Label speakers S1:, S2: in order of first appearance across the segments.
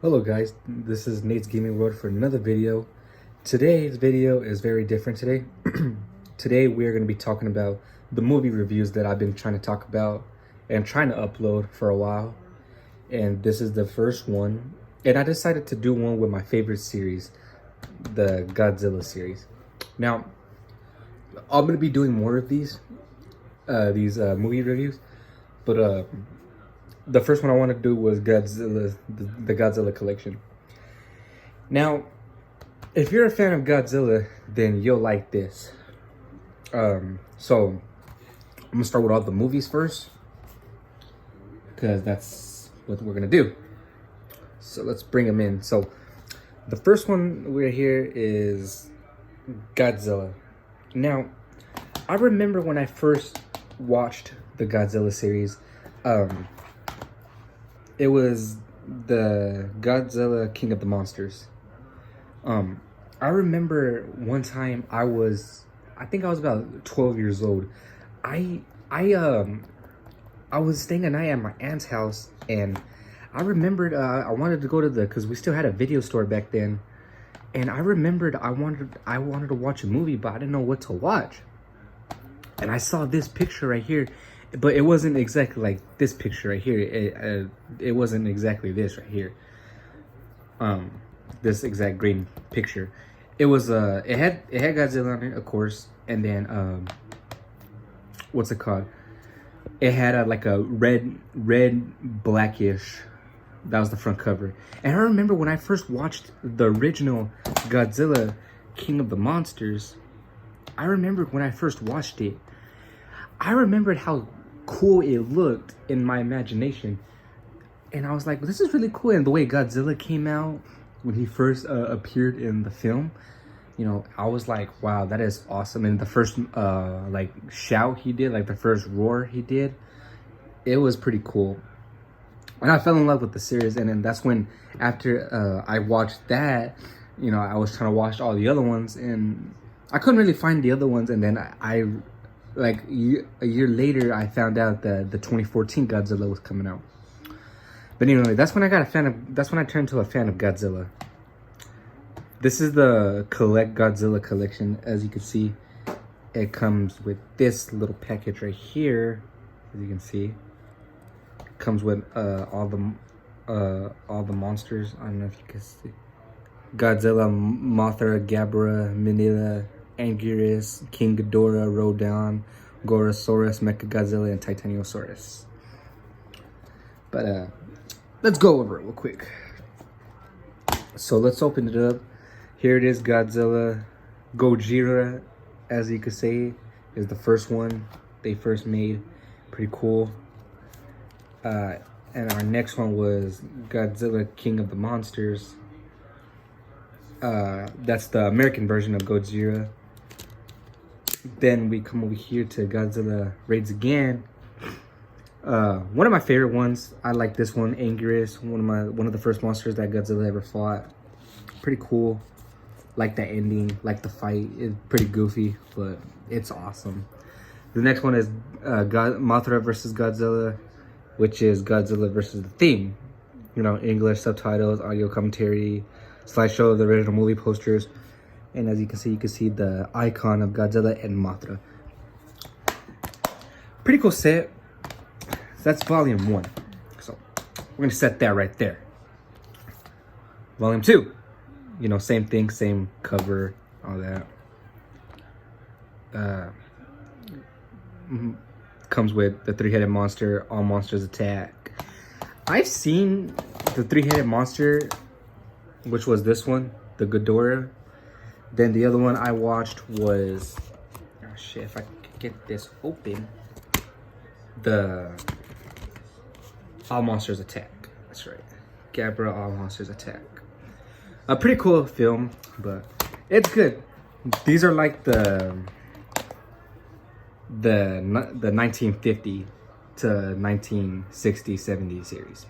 S1: Hello guys, this is Nate's Gaming World for another video. Today's video is very different today. Today we're going to be talking about the movie reviews that I've been trying to talk about and trying to upload for a while. And this is the first one. And I decided to do one with my favorite series, the Godzilla series. Now, I'm going to be doing more of these movie reviews, but the first one I want to do was Godzilla, the Godzilla collection. Now, if you're a fan of Godzilla, then you'll like this. So I'm gonna start with all the movies first, because that's what we're gonna do. So let's bring them in. So the first one we're here is Godzilla. Now, I remember when I first watched the Godzilla series, it was the Godzilla King of the Monsters. I remember one time I think I was about 12 years old. I was staying a night at my aunt's house, and I remembered I wanted to go to because we still had a video store back then, and I remembered I wanted to watch a movie, but I didn't know what to watch. And I saw this picture right here, but it wasn't exactly like this picture right here. It wasn't exactly this right here. This exact green picture. It was it had Godzilla on it, of course, and then what's it called? It had like a red blackish. That was the front cover. And I remember when I first watched the original Godzilla King of the Monsters, I remembered when I first watched it, I remembered how cool it looked in my imagination. And I was like, this is really cool. And the way Godzilla came out when he first appeared in the film, you know, I was like, wow, that is awesome. And the first like shout he did, like the first roar he did, it was pretty cool. And I fell in love with the series. And then that's when, after I watched that, you know, I was trying to watch all the other ones, and I couldn't really find the other ones. And then I like a year later, I found out that the 2014 Godzilla was coming out. But anyway, that's when I turned to a fan of Godzilla. This is the Collect Godzilla collection. As you can see, it comes with this little package right here. As you can see, it comes with all the monsters. I don't know if you can see. Godzilla, Mothra, Gabra, Minilla, Anguirus, King Ghidorah, Rodan, Gorosaurus, Mechagodzilla, and Titanosaurus. But let's go over it real quick. So let's open it up. Here it is, Godzilla. Gojira, as you could say, is the first one they first made. Pretty cool. And our next one was Godzilla King of the Monsters. That's the American version of Godzilla. Then we come over here to Godzilla Raids Again. One of my favorite ones. I like this one, Anguirus. One of the first monsters that Godzilla ever fought. Pretty cool. Like the ending, like the fight. It's pretty goofy, but it's awesome. The next one is Matra versus Godzilla, which is Godzilla versus the Thing. You know, English subtitles, audio commentary, slideshow of the original movie posters. And as you can see the icon of Godzilla and Matra. Pretty cool set. That's volume 1. So we're gonna set that right there. Volume 2. You know, same thing, same cover, all that. Comes with the 3-headed monster, all monsters attack. I've seen the 3-headed monster, which was this one, the Ghidorah. Then the other one I watched was, oh shit, if I could get this open, the All Monsters Attack. That's right, Gabra, All Monsters Attack. A pretty cool film, but it's good. These are like the 1950 to 1960, 70 series.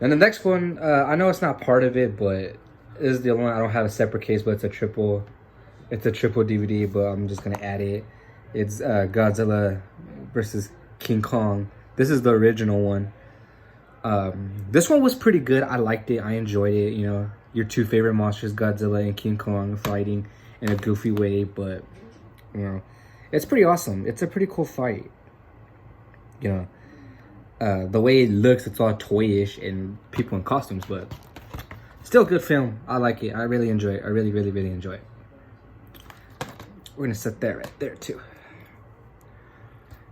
S1: And the next one, I know it's not part of it, but this is the only one. I don't have a separate case, but it's a triple DVD, but I'm just gonna add it. It's Godzilla versus King Kong. This is the original one. This one was pretty good. I liked it. I enjoyed it. You know, your two favorite monsters, Godzilla and King Kong, fighting in a goofy way, but you know, it's pretty awesome. It's a pretty cool fight. You know, the way it looks, it's all toyish and people in costumes, but still a good film. I like it. I really enjoy it. I really, really, really enjoy it. We're gonna set that right there too.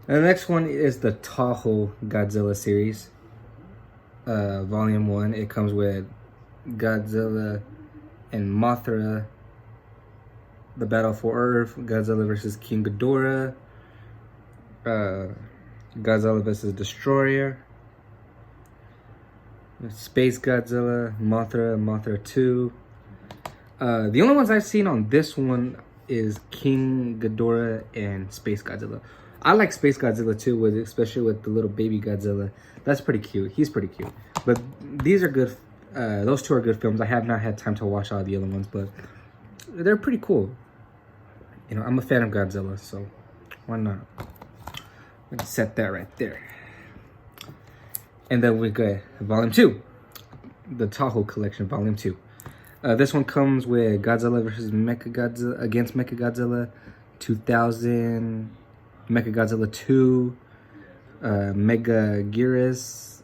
S1: And the next one is the Toho Godzilla series, Volume 1. It comes with Godzilla and Matra, the Battle for Earth, Godzilla versus King Ghidorah, Godzilla versus Destroyer, Space Godzilla, Mothra 2. The only ones I've seen on this one is King Ghidorah and Space Godzilla. I like Space Godzilla too, especially with the little baby Godzilla. That's pretty cute. He's pretty cute. But these are good. Those two are good films. I have not had time to watch all the other ones, but they're pretty cool. You know, I'm a fan of Godzilla, so why not? Let's set that right there. And then we got Volume 2, the Toho Collection, Volume 2. This one comes with Godzilla versus Mechagodzilla against Mechagodzilla 2000, Mechagodzilla 2, Mega Gearus,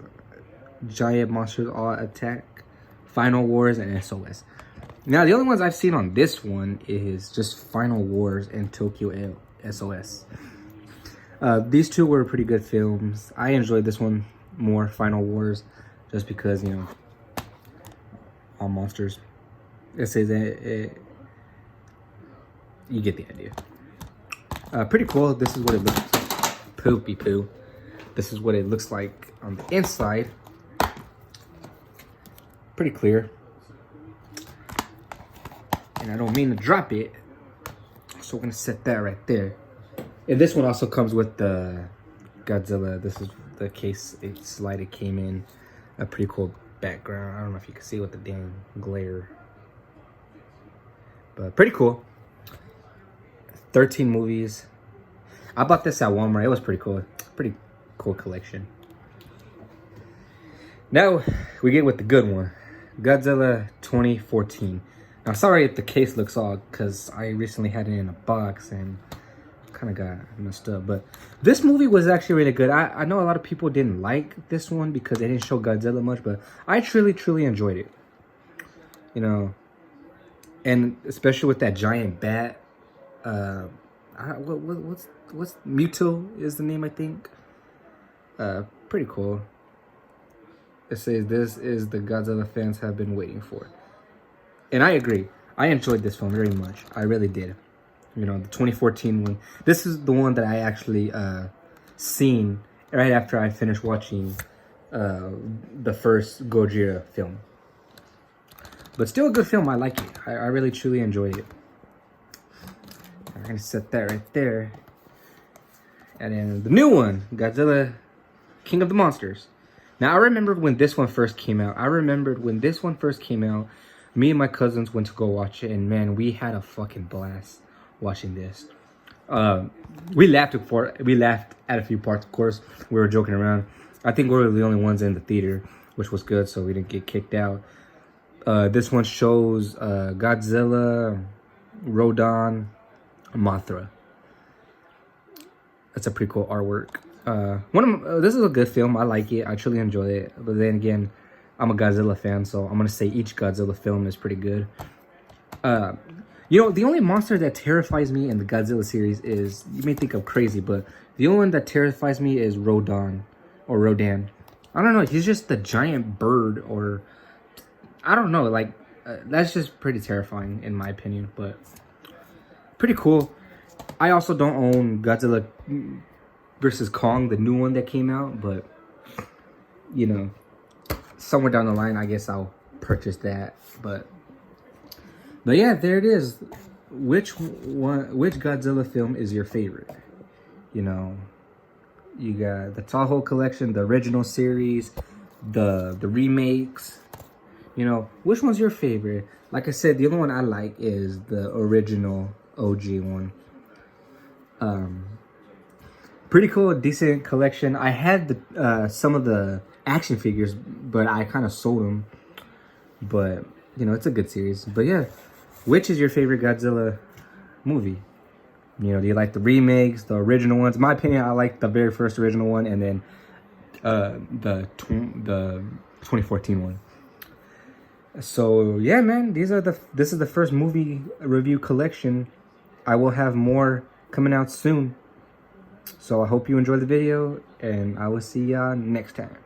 S1: Giant Monsters All Attack, Final Wars, and SOS. Now, the only ones I've seen on this one is just Final Wars and Tokyo SOS. These two were pretty good films. I enjoyed this one more, Final Wars, just because, you know, all monsters. It says that you get the idea. Pretty cool. This is what it looks like. Poopy poo. This is what it looks like on the inside. Pretty clear. And I don't mean to drop it, so we're gonna set that right there. And this one also comes with the Godzilla. This is the case it came in. A pretty cool background. I don't know if you can see with the damn glare, but pretty cool. 13 movies. I bought this at Walmart. It was pretty cool. Pretty cool collection. Now we get with the good one, Godzilla 2014. Now, sorry if the case looks odd, because I recently had it in a box and kind of got messed up. But this movie was actually really good. I know a lot of people didn't like this one because they didn't show Godzilla much, but I truly enjoyed it. You know, and especially with that giant bat. What's Muto is the name, I think. Pretty cool. It says this is the Godzilla fans have been waiting for. And I agree. I enjoyed this film very much. I really did. You know, the 2014 one. This is the one that I actually seen right after I finished watching the first Gojira film. But still a good film. I like it. I really truly enjoyed it. I'm going to set that right there. And then the new one, Godzilla, King of the Monsters. Now, I remember when this one first came out. Me and my cousins went to go watch it, and man, we had a fucking blast watching this. We laughed at a few parts, of course. We were joking around. I think we were the only ones in the theater, which was good, so we didn't get kicked out. This one shows Godzilla, Rodan, Mothra. That's a pretty cool artwork. This is a good film. I like it. I truly enjoy it. But then again, I'm a Godzilla fan, so I'm gonna say each Godzilla film is pretty good. You know, the only monster that terrifies me in the Godzilla series is, you may think I'm crazy, but the only one that terrifies me is Rodan. I don't know. He's just the giant bird, or I don't know. Like that's just pretty terrifying in my opinion, but pretty cool. I also don't own Godzilla versus Kong, the new one that came out, but you know, somewhere down the line, I guess I'll purchase that. But yeah, there it is. Which Godzilla film is your favorite? You know, you got the Toho collection, the original series, the remakes. You know, which one's your favorite? Like I said, the only one I like is the original OG one. Pretty cool, decent collection. I had some of the action figures, but I kind of sold them. But you know, it's a good series. But yeah, which is your favorite Godzilla movie? You know, do you like the remakes, the original ones? In my opinion, I like the very first original one, and then the 2014 one. So yeah, man, this is the first movie review collection. I will have more coming out soon. So I hope you enjoyed the video, and I will see y'all next time.